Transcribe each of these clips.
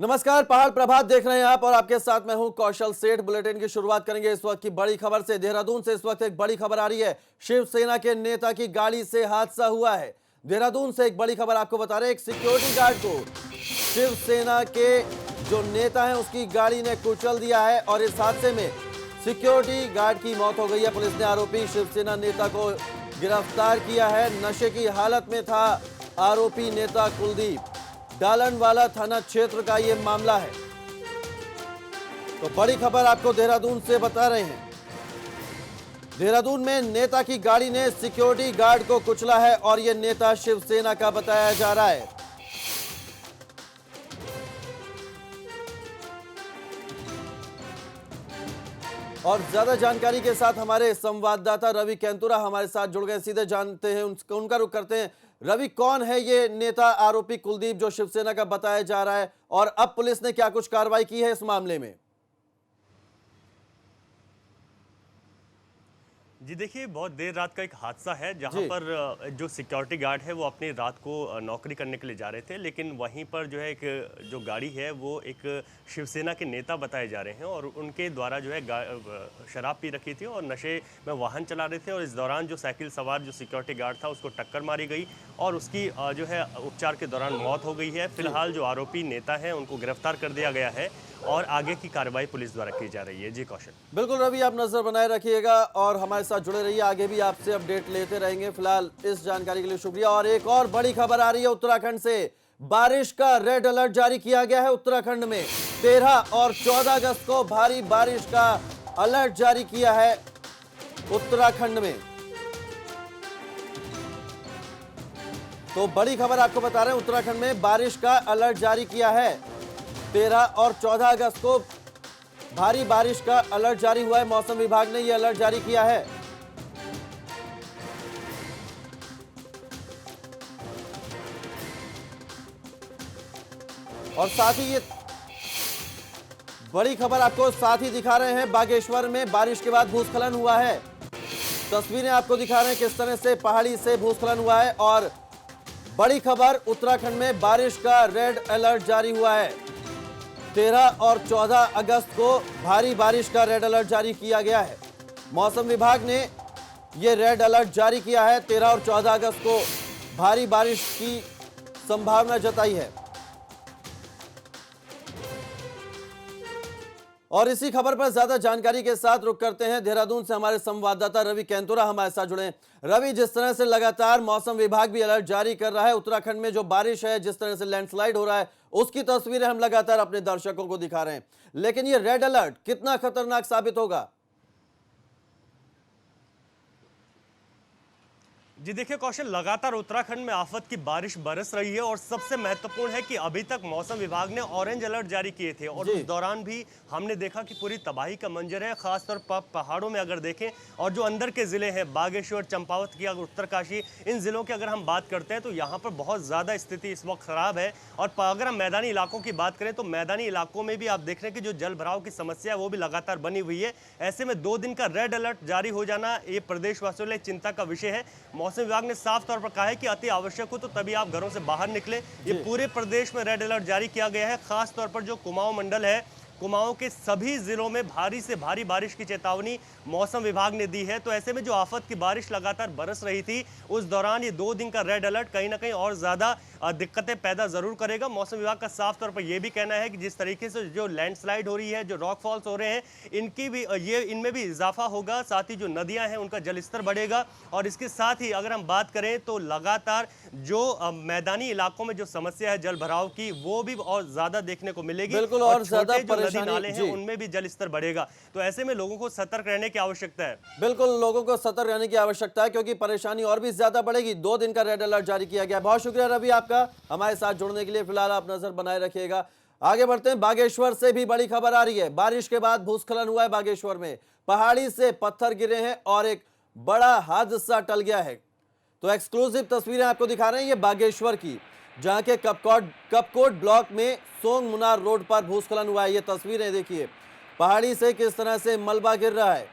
नमस्कार, पहाड़ प्रभात देख रहे हैं आप और आपके साथ मैं हूं कौशल सेठ। बुलेटिन की शुरुआत करेंगे इस वक्त की बड़ी खबर से। देहरादून से इस वक्त एक बड़ी खबर आ रही है। शिवसेना के नेता की गाड़ी से हादसा हुआ है। देहरादून से एक बड़ी खबर आपको बता रहे हैं। एक सिक्योरिटी गार्ड को शिवसेना के जो नेता है उसकी गाड़ी ने कुचल दिया है और इस हादसे में सिक्योरिटी गार्ड की मौत हो गई है। पुलिस ने आरोपी शिवसेना नेता को गिरफ्तार किया है। नशे की हालत में था आरोपी नेता कुलदीप। डालनवाला थाना क्षेत्र का यह मामला है। तो बड़ी खबर आपको देहरादून से बता रहे हैं। देहरादून में नेता की गाड़ी ने सिक्योरिटी गार्ड को कुचला है और यह नेता शिवसेना का बताया जा रहा है। और ज्यादा जानकारी के साथ हमारे संवाददाता रवि केंतुरा हमारे साथ जुड़ गए। सीधे जानते हैं उनका रुख करते हैं। रवि, कौन है ये नेता आरोपी कुलदीप जो शिवसेना का बताया जा रहा है और अब पुलिस ने क्या कुछ कार्रवाई की है इस मामले में? जी देखिए, बहुत देर रात का एक हादसा है जहां पर जो सिक्योरिटी गार्ड है वो अपनी रात को नौकरी करने के लिए जा रहे थे, लेकिन वहीं पर जो है एक जो गाड़ी है वो एक शिवसेना के नेता बताए जा रहे हैं और उनके द्वारा जो है शराब पी रखी थी और नशे में वाहन चला रहे थे और इस दौरान जो साइकिल सवार जो सिक्योरिटी गार्ड था उसको टक्कर मारी गई और उसकी जो है उपचार के दौरान मौत हो गई है। फिलहाल जो आरोपी नेता है उनको गिरफ्तार कर दिया गया है और आगे की कार्रवाई पुलिस द्वारा की जा रही है। जी कौशल। बिल्कुल रवि, आप नजर बनाए रखिएगा और हमारे साथ जुड़े रहिए। आगे भी आपसे अपडेट लेते रहेंगे। फिलहाल इस जानकारी के लिए शुक्रिया। और एक और बड़ी खबर आ रही है उत्तराखंड से। बारिश का रेड अलर्ट जारी किया गया है उत्तराखंड में। 13 और 14 अगस्त को भारी बारिश का अलर्ट जारी किया है उत्तराखंड में। तो बड़ी खबर आपको बता रहे हैं, उत्तराखंड में बारिश का अलर्ट जारी किया है। 13 और 14 अगस्त को भारी बारिश का अलर्ट जारी हुआ है। मौसम विभाग ने यह अलर्ट जारी किया है। और साथ ही ये बड़ी खबर आपको साथ ही दिखा रहे हैं, बागेश्वर में बारिश के बाद भूस्खलन हुआ है। तस्वीरें आपको दिखा रहे हैं किस तरह से पहाड़ी से भूस्खलन हुआ है। और बड़ी खबर, उत्तराखंड में बारिश का रेड अलर्ट जारी हुआ है। 13 और 14 अगस्त को भारी बारिश का रेड अलर्ट जारी किया गया है। मौसम विभाग ने यह रेड अलर्ट जारी किया है। 13 और 14 अगस्त को भारी बारिश की संभावना जताई है। और इसी खबर पर ज्यादा जानकारी के साथ रुक करते हैं। देहरादून से हमारे संवाददाता रवि केंतुरा हमारे साथ जुड़े हैं। रवि, जिस तरह से लगातार मौसम विभाग भी अलर्ट जारी कर रहा है, उत्तराखंड में जो बारिश है, जिस तरह से लैंडस्लाइड हो रहा है, उसकी तस्वीरें हम लगातार अपने दर्शकों को दिखा रहे हैं। लेकिन ये रेड अलर्ट कितना खतरनाक साबित होगा? जी देखिए कौशल, लगातार उत्तराखंड में आफत की बारिश बरस रही है और सबसे महत्वपूर्ण है कि अभी तक मौसम विभाग ने ऑरेंज अलर्ट जारी किए थे और उस दौरान भी हमने देखा कि पूरी तबाही का मंजर है। खासतौर पर पहाड़ों में अगर देखें और जो अंदर के जिले हैं, बागेश्वर, चंपावत की, उत्तरकाशी, इन जिलों की अगर हम बात करते हैं तो यहाँ पर बहुत ज़्यादा स्थिति इस वक्त खराब है। और अगर हम मैदानी इलाकों की बात करें तो मैदानी इलाकों में भी आप देख रहे हैं कि जो जल भराव की समस्या है वो भी लगातार बनी हुई है। ऐसे में 2 दिन का रेड अलर्ट जारी हो जाना ये प्रदेशवासियों के लिए चिंता का विषय है। मौसम विभाग ने साफ तौर पर कहा है कि अति आवश्यक हो तो तभी आप घरों से बाहर निकले। ये पूरे प्रदेश में रेड अलर्ट जारी किया गया है। खास तौर पर जो कुमाऊं मंडल है, कुमाऊं के सभी जिलों में भारी से भारी बारिश की चेतावनी मौसम विभाग ने दी है। तो ऐसे में जो आफत की बारिश लगातार बरस रही थी उस दौरान ये 2 दिन का रेड अलर्ट कहीं ना कहीं और ज्यादा दिक्कतें पैदा जरूर करेगा। मौसम विभाग का साफ तौर पर यह भी कहना है कि जिस तरीके से जो लैंडस्लाइड हो रही है, जो रॉक फॉल्स हो रहे हैं, इनमें भी इजाफा होगा। साथ ही जो नदियां हैं उनका जलस्तर बढ़ेगा और इसके साथ ही अगर हम बात करें तो लगातार जो मैदानी इलाकों में जो समस्या है जल भराव की वो भी और ज्यादा देखने को मिलेगी। बिल्कुल, और ज्यादा नदी नाले हैं उनमें भी जल स्तर बढ़ेगा। तो ऐसे में लोगों को सतर्क रहने की आवश्यकता है। बिल्कुल, लोगों को सतर्क रहने की आवश्यकता है क्योंकि परेशानी और भी ज्यादा बढ़ेगी। 2 दिन का रेड अलर्ट जारी किया गया। बहुत शुक्रिया रवि आपका हमारे साथ जुड़ने के लिए। फिलहाल आप नजर बनाए रखिएगा। आगे बढ़ते हैं। बागेश्वर से भी बड़ी खबर आ रही है। बारिश के बाद भूस्खलन हुआ है बागेश्वर में। पहाड़ी से पत्थर गिरे हैं और एक बड़ा हादसा टल गया है। तो एक्सक्लूसिव तस्वीरें आपको दिखा रहे हैं ये बागेश्वर की, जहां के कपकोट ब्लॉक में सोंग मुनार रोड पर भूस्खलन हुआ है। ये तस्वीरें देखिए, पहाड़ी से किस तरह से मलबा गिर रहा है।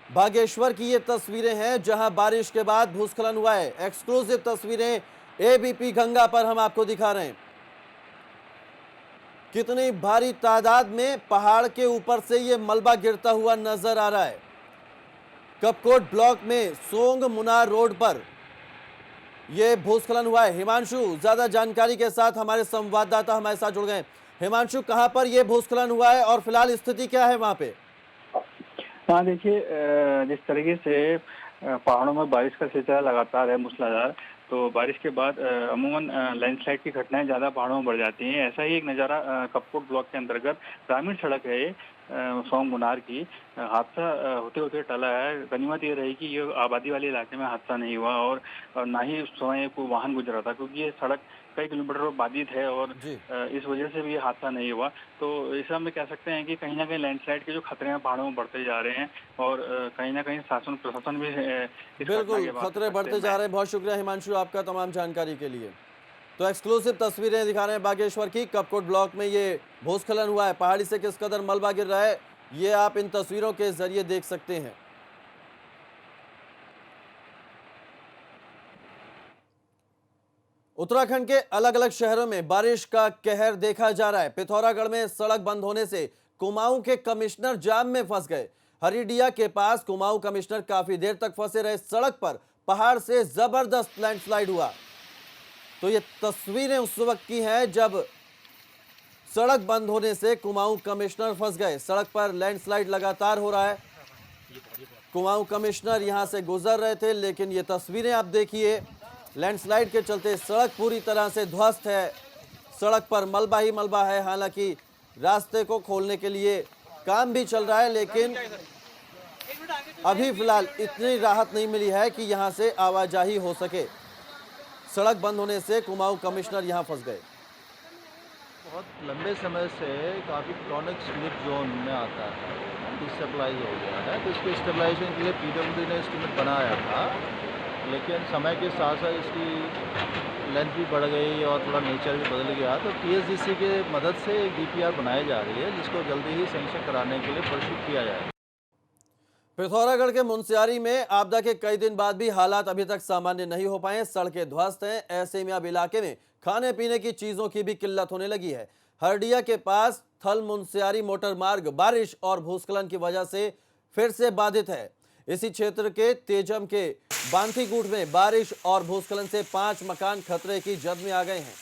बागेश्वर की ये तस्वीरें हैं जहां बारिश के बाद भूस्खलन हुआ है। एक्सक्लूसिव तस्वीरें एबीपी गंगा पर हम आपको दिखा रहे हैं। कितनी भारी तादाद में पहाड़ के ऊपर से ये मलबा गिरता हुआ नजर आ रहा है। कपकोट ब्लॉक में सोंग मुनार रोड पर यह भूस्खलन हुआ है। हिमांशु ज्यादा जानकारी के साथ हमारे संवाददाता हमारे साथ जुड़ गए। हिमांशु, कहां पर यह भूस्खलन हुआ है और फिलहाल स्थिति क्या है वहां पे? हाँ देखिए, जिस तरीके से पहाड़ों में बारिश का सिलसिला लगातार है मूसलाधार, तो बारिश के बाद अमूमन लैंडस्लाइड की घटनाएं ज़्यादा पहाड़ों में बढ़ जाती हैं। ऐसा ही एक नज़ारा कपकोट ब्लॉक के अंतर्गत ग्रामीण सड़क है ये, सोंग मुनार की। हादसा होते होते टला है। गनीमत ये रही कि ये आबादी वाले इलाके में हादसा नहीं हुआ और ना ही उस समय कोई वाहन गुजर रहा था, क्योंकि ये सड़क कई किलोमीटर बाधित है और जी। इस वजह से भी ये हादसा नहीं हुआ। तो इस हम कह सकते हैं कि कहीं ना कहीं लैंडस्लाइड के जो खतरे हैं पहाड़ों में बढ़ते जा रहे हैं और कहीं ना कहीं शासन प्रशासन भी इस घटना बिल्कुल, के बाद खतरे बढ़ते जा रहे हैं। बहुत शुक्रिया हिमांशु आपका तमाम जानकारी के लिए। तो एक्सक्लूसिव तस्वीरें दिखा रहे हैं बागेश्वर की। कपकोट ब्लॉक में ये भूस्खलन हुआ है। पहाड़ी से किस कदर मलबा गिर रहा है ये आप इन तस्वीरों के जरिए देख सकते हैं। उत्तराखंड के अलग अलग शहरों में बारिश का कहर देखा जा रहा है। पिथौरागढ़ में सड़क बंद होने से कुमाऊं के कमिश्नर जाम में फंस गए। हरिडिया के पास कुमाऊं कमिश्नर काफी देर तक फंसे रहे। सड़क पर पहाड़ से जबरदस्त लैंडस्लाइड हुआ। तो ये तस्वीरें उस वक्त की हैं जब सड़क बंद होने से कुमाऊं कमिश्नर फंस गए। सड़क पर लैंडस्लाइड लगातार हो रहा है। कुमाऊं कमिश्नर यहां से गुजर रहे थे, लेकिन ये तस्वीरें आप देखिए, लैंडस्लाइड के चलते सड़क पूरी तरह से ध्वस्त है। सड़क पर मलबा ही मलबा है। हालांकि रास्ते को खोलने के लिए काम भी चल रहा है, लेकिन अभी फिलहाल इतनी राहत नहीं मिली है कि यहां से आवाजाही हो सके। सड़क बंद होने से कुमाऊं कमिश्नर यहां फंस गए। बहुत लंबे समय से काफ़ी क्रॉनिक स्लिप जोन में आता है, डिस्टेबलाइज हो गया है। तो इसको स्टेबलाइजेशन के लिए पीडब्ल्यूडी ने एस्टीमेट बनाया था, लेकिन समय के साथ साथ इसकी लेंथ भी बढ़ गई और थोड़ा नेचर भी बदल गया। तो पीएसडीसी के मदद से एक डीपीआर बनाई जा रही है, जिसको जल्दी ही सैंक्शन कराने के लिए प्रस्तुत किया जाएगा। पिथौरागढ़ के मुनस्यारी में आपदा के कई दिन बाद भी हालात अभी तक सामान्य नहीं हो पाए। सड़कें ध्वस्त हैं। ऐसे में अब इलाके में खाने पीने की चीजों की भी किल्लत होने लगी है। हरडिया के पास थल मुनस्यारी मोटर मार्ग बारिश और भूस्खलन की वजह से फिर से बाधित है। इसी क्षेत्र के तेजम के बांथीगुट में बारिश और भूस्खलन से 5 मकान खतरे की जद में आ गए हैं।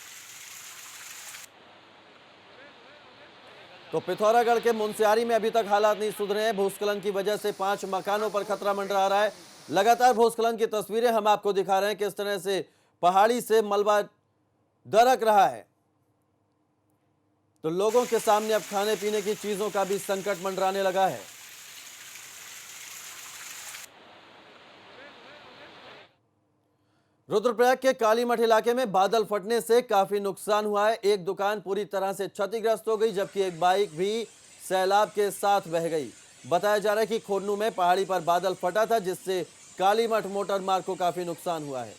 तो पिथौरागढ़ के मुनस्यारी में अभी तक हालात नहीं सुधरे हैं। भूस्खलन की वजह से 5 मकानों पर खतरा मंडरा रहा है। लगातार भूस्खलन की तस्वीरें हम आपको दिखा रहे हैं, किस तरह से पहाड़ी से मलबा दरक रहा है। तो लोगों के सामने अब खाने पीने की चीजों का भी संकट मंडराने लगा है। रुद्रप्रयाग के कालीमठ इलाके में बादल फटने से काफी नुकसान हुआ है। एक दुकान पूरी तरह से क्षतिग्रस्त हो गई, जबकि एक बाइक भी सैलाब के साथ बह गई। बताया जा रहा है कि खोरनू में पहाड़ी पर बादल फटा था, जिससे कालीमठ मोटर मार्ग को काफी नुकसान हुआ है।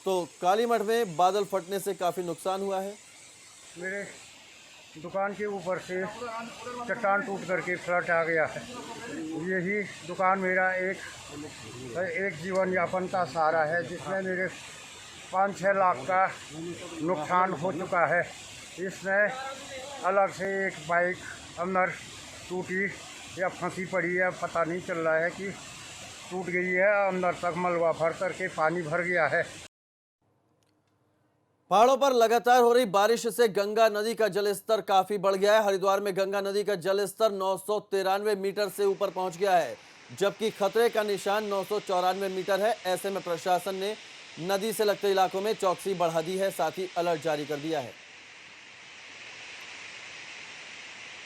तो कालीमठ में बादल फटने से काफी नुकसान हुआ है। मेरे दुकान के ऊपर से चट्टान टूट करके फ्लड आ गया है। यही दुकान मेरा एक जीवन यापन का सहारा है, जिसमें मेरे 5-6 लाख का नुकसान हो चुका है। इसमें अलग से एक बाइक अंदर टूटी या फंसी पड़ी है, पता नहीं चल रहा है कि टूट गई है। अंदर तक मलबा भर करके पानी भर गया है। पहाड़ों पर लगातार हो रही बारिश से गंगा नदी का जलस्तर काफी बढ़ गया है। हरिद्वार में गंगा नदी का जलस्तर 993 मीटर से ऊपर पहुंच गया है, जबकि खतरे का निशान 994 मीटर है। ऐसे में प्रशासन ने नदी से लगते इलाकों में चौकसी बढ़ा दी है, साथ ही अलर्ट जारी कर दिया है।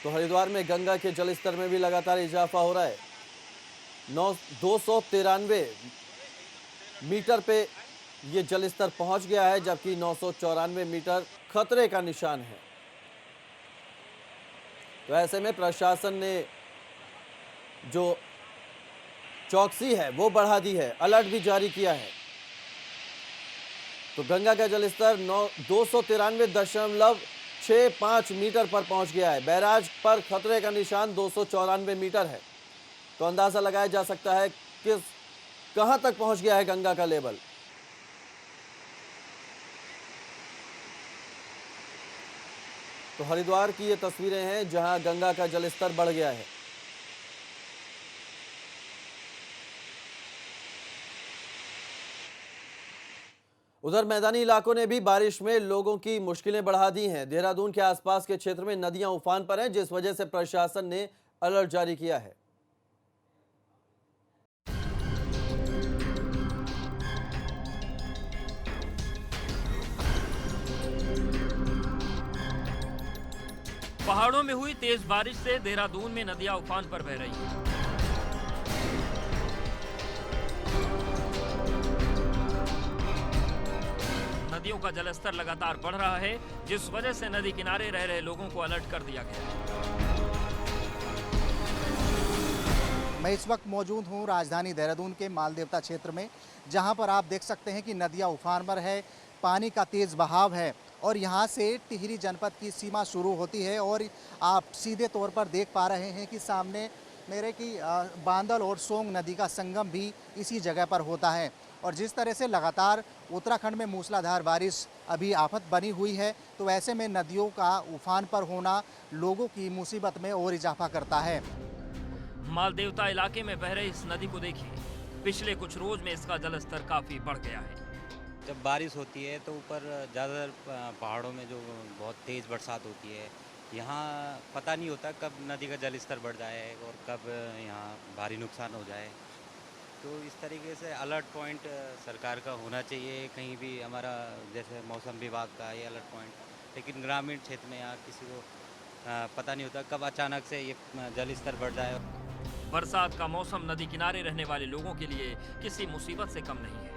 तो हरिद्वार में गंगा के जलस्तर में भी लगातार इजाफा हो रहा है। 293 मीटर पे ये जलस्तर पहुंच गया है, जबकि 994 मीटर खतरे का निशान है। तो ऐसे में प्रशासन ने जो चौकसी है वो बढ़ा दी है, अलर्ट भी जारी किया है। तो गंगा का जलस्तर 293.65 मीटर पर पहुंच गया है। बैराज पर खतरे का निशान 294 मीटर है। तो अंदाजा लगाया जा सकता है किस कहां तक पहुंच गया है गंगा का लेवल। तो हरिद्वार की ये तस्वीरें हैं जहां गंगा का जलस्तर बढ़ गया है। उधर मैदानी इलाकों ने भी बारिश में लोगों की मुश्किलें बढ़ा दी हैं। देहरादून के आसपास के क्षेत्र में नदियां उफान पर हैं, जिस वजह से प्रशासन ने अलर्ट जारी किया है। पहाड़ों में हुई तेज बारिश से देहरादून में नदियां उफान पर बह रही हैं। नदियों का जलस्तर लगातार बढ़ रहा है, जिस वजह से नदी किनारे रह रहे लोगों को अलर्ट कर दिया गया है। मैं इस वक्त मौजूद हूं राजधानी देहरादून के मालदेवता क्षेत्र में, जहां पर आप देख सकते हैं कि नदियां उफान पर है, पानी का तेज बहाव है और यहां से टिहरी जनपद की सीमा शुरू होती है। और आप सीधे तौर पर देख पा रहे हैं कि सामने मेरे की बांदल और सोंग नदी का संगम भी इसी जगह पर होता है। और जिस तरह से लगातार उत्तराखंड में मूसलाधार बारिश अभी आफत बनी हुई है, तो ऐसे में नदियों का उफान पर होना लोगों की मुसीबत में और इजाफा करता है। मालदेवता इलाके में बह रही इस नदी को देखिए, पिछले कुछ रोज में इसका जलस्तर काफी बढ़ गया है। जब बारिश होती है तो ऊपर ज़्यादातर पहाड़ों में जो बहुत तेज़ बरसात होती है, यहाँ पता नहीं होता कब नदी का जलस्तर बढ़ जाए और कब यहाँ भारी नुकसान हो जाए। तो इस तरीके से अलर्ट पॉइंट सरकार का होना चाहिए कहीं भी, हमारा जैसे मौसम विभाग का ये अलर्ट पॉइंट, लेकिन ग्रामीण क्षेत्र में यहाँ किसी को पता नहीं होता कब अचानक से ये जलस्तर बढ़ जाए। बरसात का मौसम नदी किनारे रहने वाले लोगों के लिए किसी मुसीबत से कम नहीं है।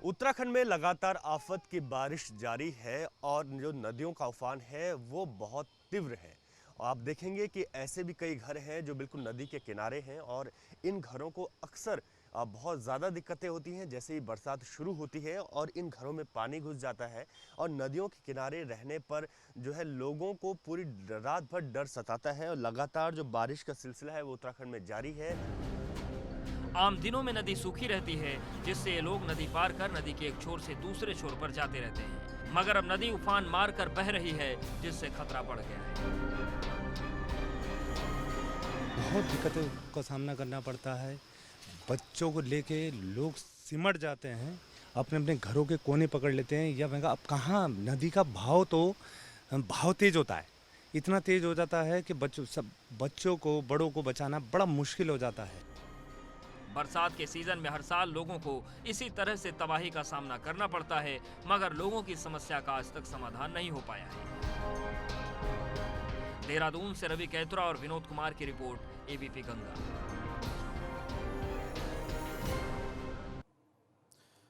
उत्तराखंड में लगातार आफत की बारिश जारी है और जो नदियों का उफान है वो बहुत तीव्र है। आप देखेंगे कि ऐसे भी कई घर हैं जो बिल्कुल नदी के किनारे हैं और इन घरों को अक्सर बहुत ज़्यादा दिक्कतें होती हैं जैसे ही बरसात शुरू होती है और इन घरों में पानी घुस जाता है। और नदियों के किनारे रहने पर जो है लोगों को पूरी रात भर डर सताता है। और लगातार जो बारिश का सिलसिला है वो उत्तराखंड में जारी है। आम दिनों में नदी सूखी रहती है, जिससे ये लोग नदी पार कर नदी के एक छोर से दूसरे छोर पर जाते रहते हैं। मगर अब नदी उफान मार कर बह रही है, जिससे खतरा बढ़ गया है। बहुत दिक्कतों का सामना करना पड़ता है। बच्चों को लेके लोग सिमट जाते हैं, अपने अपने घरों के कोने पकड़ लेते हैं। या मैं अब कहाँ नदी का भाव तेज होता है, इतना तेज हो जाता है कि बच्चों को बड़ों को बचाना बड़ा मुश्किल हो जाता है। बरसात के सीजन में हर साल लोगों को इसी तरह से तबाही का सामना करना पड़ता है, मगर लोगों की समस्या का आज तक समाधान नहीं हो पाया है। देहरादून से रवि कैतुरा और विनोद कुमार की report, ABP Ganga.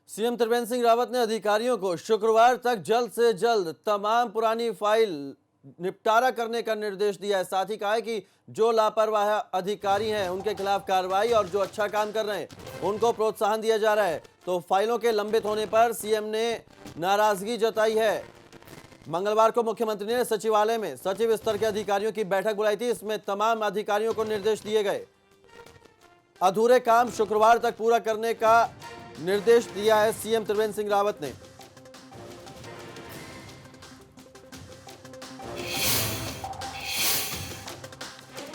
CM Trivendra Singh Rawat ने अधिकारियों को शुक्रवार तक जल्द से जल्द तमाम पुरानी फाइल निपटारा करने का निर्देश दिया है। साथ ही कहा है कि जो लापरवाह अधिकारी हैं उनके खिलाफ कार्रवाई और जो अच्छा काम कर रहे हैं उनको प्रोत्साहन दिया जा रहा है। तो फाइलों के लंबित होने पर सीएम ने नाराजगी जताई है। मंगलवार को मुख्यमंत्री ने सचिवालय में सचिव स्तर के अधिकारियों की बैठक बुलाई थी। इसमें तमाम अधिकारियों को निर्देश दिए गए। अधूरे काम शुक्रवार तक पूरा करने का निर्देश दिया है सीएम त्रिवेंद्र सिंह रावत ने।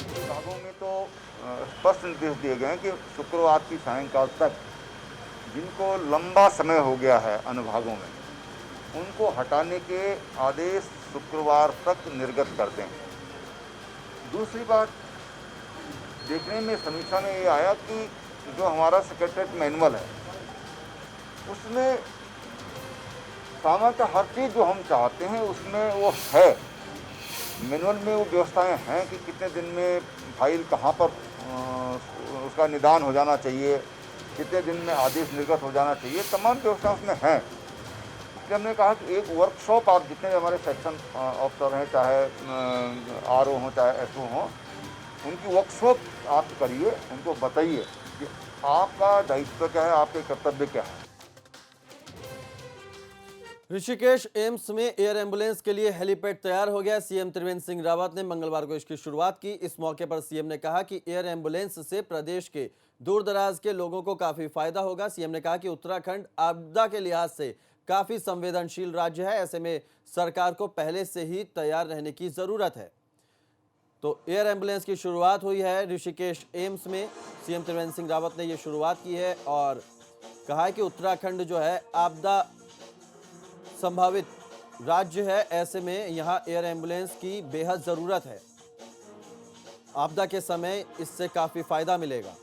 विभागों में तो स्पष्ट निर्देश दिए गए हैं कि शुक्रवार की सायंकाल तक जिनको लंबा समय हो गया है अनुभागों में, उनको हटाने के आदेश शुक्रवार तक निर्गत कर दें। दूसरी बात, देखने में समीक्षा में ये आया कि जो हमारा सेक्रेटरीट मैनुअल है उसमें सामान्यतः हर चीज़ जो हम चाहते हैं उसमें वो है। मैनुअल में वो व्यवस्थाएं हैं कि कितने दिन में फाइल कहाँ पर उसका निदान हो जाना चाहिए, कितने दिन में आदेश निर्गत हो जाना चाहिए, तमाम व्यवस्था उसमें हैं। इसलिए हमने कहा कि एक वर्कशॉप आप जितने भी हमारे सेक्शन ऑफिसर हैं, चाहे आरओ हों चाहे एसओ हों, उनकी वर्कशॉप आप करिए, उनको बताइए कि आपका दायित्व क्या है, आपके कर्तव्य क्या है। ऋषिकेश एम्स में एयर एम्बुलेंस के लिए हेलीपैड तैयार हो गया। सीएम त्रिवेंद्र सिंह रावत ने मंगलवार को इसकी शुरुआत की। इस मौके पर सीएम ने कहा कि एयर एम्बुलेंस से प्रदेश के दूर दराज के लोगों को काफी फायदा होगा। सीएम ने कहा कि उत्तराखंड आपदा के लिहाज से काफी संवेदनशील राज्य है, ऐसे में सरकार को पहले से ही तैयार रहने की जरूरत है। तो एयर एम्बुलेंस की शुरुआत हुई है ऋषिकेश एम्स में। सीएम त्रिवेंद्र सिंह रावत ने यह शुरुआत की है और कहा है कि उत्तराखंड जो है आपदा संभावित राज्य है, ऐसे में यहां एयर एम्बुलेंस की बेहद जरूरत है। आपदा के समय इससे काफी फायदा मिलेगा।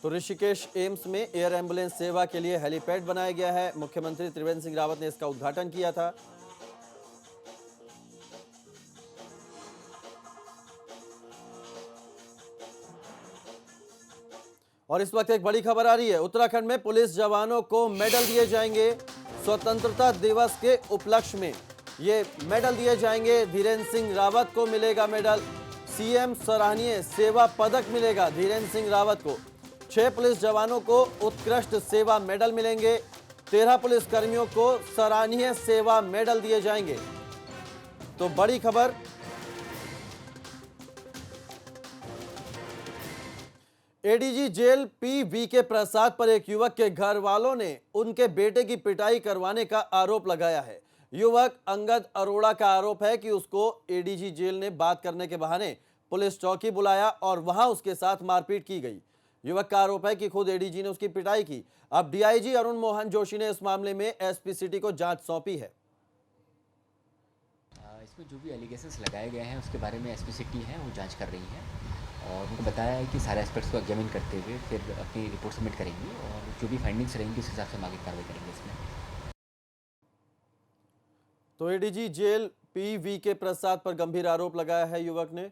तो ऋषिकेश एम्स में एयर एम्बुलेंस सेवा के लिए हेलीपैड बनाया गया है। मुख्यमंत्री त्रिवेंद्र सिंह रावत ने इसका उद्घाटन किया था। और इस वक्त एक बड़ी खबर आ रही है। उत्तराखंड में पुलिस जवानों को मेडल दिए जाएंगे। स्वतंत्रता दिवस के उपलक्ष्य में ये मेडल दिए जाएंगे। धीरेन्द्र सिंह रावत को मिलेगा मेडल। सीएम सराहनीय सेवा पदक मिलेगा धीरेन्द्र सिंह रावत को। 6 पुलिस जवानों को उत्कृष्ट सेवा मेडल मिलेंगे। 13 पुलिस कर्मियों को सराहनीय सेवा मेडल दिए जाएंगे। तो बड़ी खबर। ADG jail पी.वी.के. प्रसाद पर एक युवक के घर वालों ने उनके बेटे की पिटाई करवाने का आरोप लगाया है। युवक अंगद अरोड़ा का आरोप है कि उसको एडीजी जेल ने बात करने के बहाने पुलिस चौकी बुलाया और वहां उसके साथ मारपीट की गई। युवक का आरोप है कि खुद एडीजी ने उसकी पिटाई की। अब डीआईजी अरुण मोहन जोशी ने इस मामले में एसपी सिटी को जांच सौंपी है। इसमें जो भी एलिगेशंस लगाए गए हैं उसके बारे में एसपी सिटी है वो जांच कर रही है और उनको बताया है कि सारे एस्पेक्ट्स को एग्जामिन करते हुए फिर अपनी रिपोर्ट सबमिट करेंगी और जो भी फाइंडिंग्स रहेंगी उस हिसाब से हम आगे कार्रवाई करेंगे इसमें। तो एडीजी जेल पी.वी.के. प्रसाद पर गंभीर आरोप लगाया है युवक ने।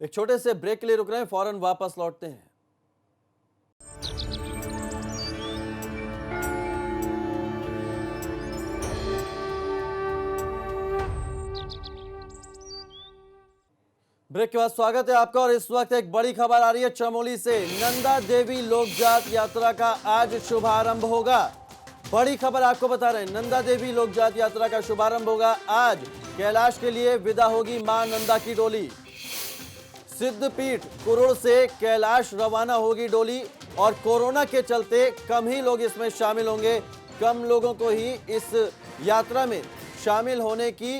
एक छोटे से ब्रेक के लिए रुक रहे हैं, फौरन वापस लौटते हैं। ब्रेक के बाद स्वागत है आपका और इस वक्त एक बड़ी खबर आ रही है चमोली से। नंदा देवी लोकजात यात्रा का आज शुभारंभ होगा। बड़ी खबर आपको बता रहे हैं, नंदा देवी लोकजात यात्रा का शुभारंभ होगा आज। कैलाश के लिए विदा होगी मां नंदा की डोली। सिद्धपीठ कुरुड़ से कैलाश रवाना होगी डोली और कोरोना के चलते कम ही लोग इसमें शामिल होंगे। कम लोगों को ही इस यात्रा में शामिल होने की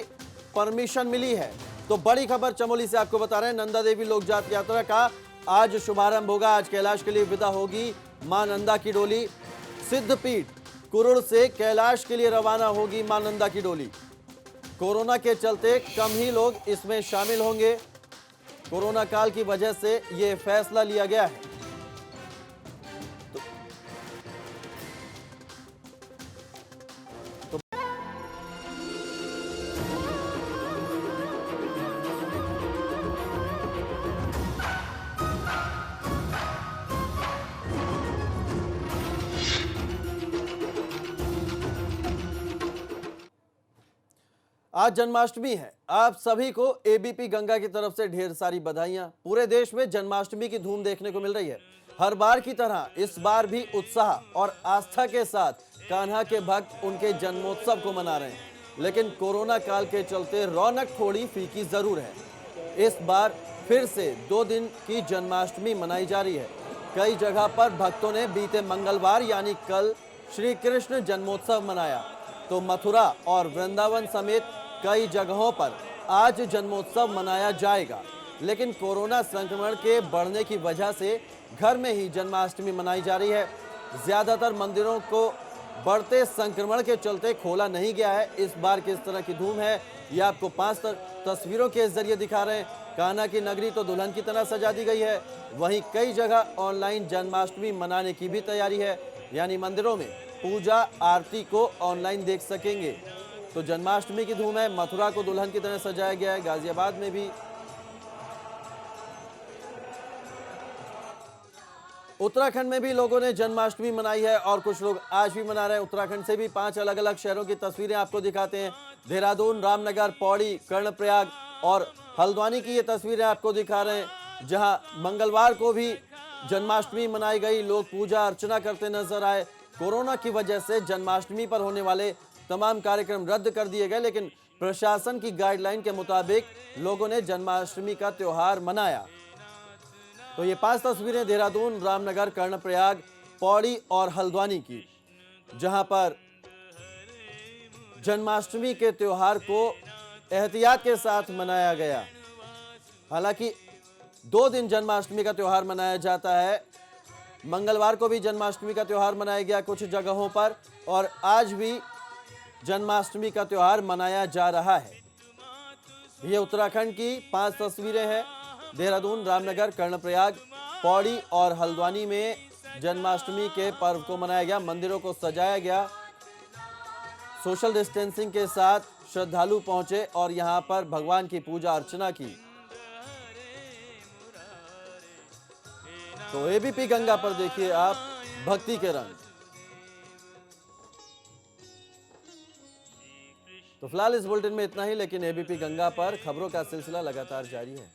परमिशन मिली है। तो बड़ी खबर चमोली से आपको बता रहे हैं, नंदा देवी लोकजात यात्रा का आज शुभारंभ होगा। आज कैलाश के लिए विदा होगी मां नंदा की डोली। सिद्धपीठ कुरुड़ से कैलाश के लिए रवाना होगी मां नंदा की डोली। कोरोना के चलते कम ही लोग इसमें शामिल होंगे। कोरोना काल की वजह से यह फैसला लिया गया है। आज जन्माष्टमी है। आप सभी को एबीपी गंगा की तरफ से ढेर सारी बधाइयां। पूरे देश में जन्माष्टमी की धूम देखने को मिल रही है। हर बार की तरह इस बार भी उत्साह और आस्था के साथ कान्हा के भक्त उनके जन्मोत्सव को मना रहे हैं, लेकिन कोरोना काल के चलते रौनक थोड़ी फीकी जरूर है। इस बार फिर से 2 दिन की जन्माष्टमी मनाई जा रही है। कई जगह पर भक्तों ने बीते मंगलवार यानी कल श्री कृष्ण जन्मोत्सव मनाया, तो मथुरा और वृंदावन समेत कई जगहों पर आज जन्मोत्सव मनाया जाएगा। लेकिन कोरोना संक्रमण के बढ़ने की वजह से घर में ही जन्माष्टमी मनाई जा रही है। ज्यादातर मंदिरों को बढ़ते संक्रमण के चलते खोला नहीं गया है। इस बार किस तरह की धूम है ये आपको 5 तस्वीरों के जरिए दिखा रहे हैं। कान्हा की नगरी तो दुल्हन की तरह सजा दी गई है। वहीं कई जगह ऑनलाइन जन्माष्टमी मनाने की भी तैयारी है, यानी मंदिरों में पूजा आरती को ऑनलाइन देख सकेंगे। तो जन्माष्टमी की धूम है। मथुरा को दुल्हन की तरह सजाया गया है। गाजियाबाद में भी, उत्तराखंड में भी लोगों ने जन्माष्टमी मनाई है और कुछ लोग आज भी मना रहे हैं। उत्तराखंड से भी 5 अलग अलग शहरों की तस्वीरें आपको दिखाते हैं। देहरादून, रामनगर, पौड़ी, कर्णप्रयाग और हल्द्वानी की ये तस्वीरें आपको दिखा रहे हैं, जहां मंगलवार को भी जन्माष्टमी मनाई गई, लोग पूजा अर्चना करते नजर आए। कोरोना की वजह से जन्माष्टमी पर होने वाले तमाम कार्यक्रम रद्द कर दिए गए, लेकिन प्रशासन की गाइडलाइन के मुताबिक लोगों ने जन्माष्टमी का त्योहार मनाया। तो ये 5 तस्वीरें देहरादून, रामनगर, कर्णप्रयाग, पौड़ी और हल्द्वानी की, जहां पर जन्माष्टमी के त्योहार को एहतियात के साथ मनाया गया। हालांकि 2 दिन जन्माष्टमी का त्योहार मनाया जाता है। मंगलवार को भी जन्माष्टमी का त्योहार मनाया गया कुछ जगहों पर, और आज भी जन्माष्टमी का त्योहार मनाया जा रहा है। ये उत्तराखंड की 5 तस्वीरें हैं। देहरादून, रामनगर, कर्णप्रयाग, पौड़ी और हल्द्वानी में जन्माष्टमी के पर्व को मनाया गया। मंदिरों को सजाया गया, सोशल डिस्टेंसिंग के साथ श्रद्धालु पहुंचे और यहां पर भगवान की पूजा अर्चना की। तो एबीपी गंगा पर देखिए आप भक्ति के रंग। तो फिलहाल इस बुलेटिन में इतना ही, लेकिन एबीपी गंगा पर खबरों का सिलसिला लगातार जारी है।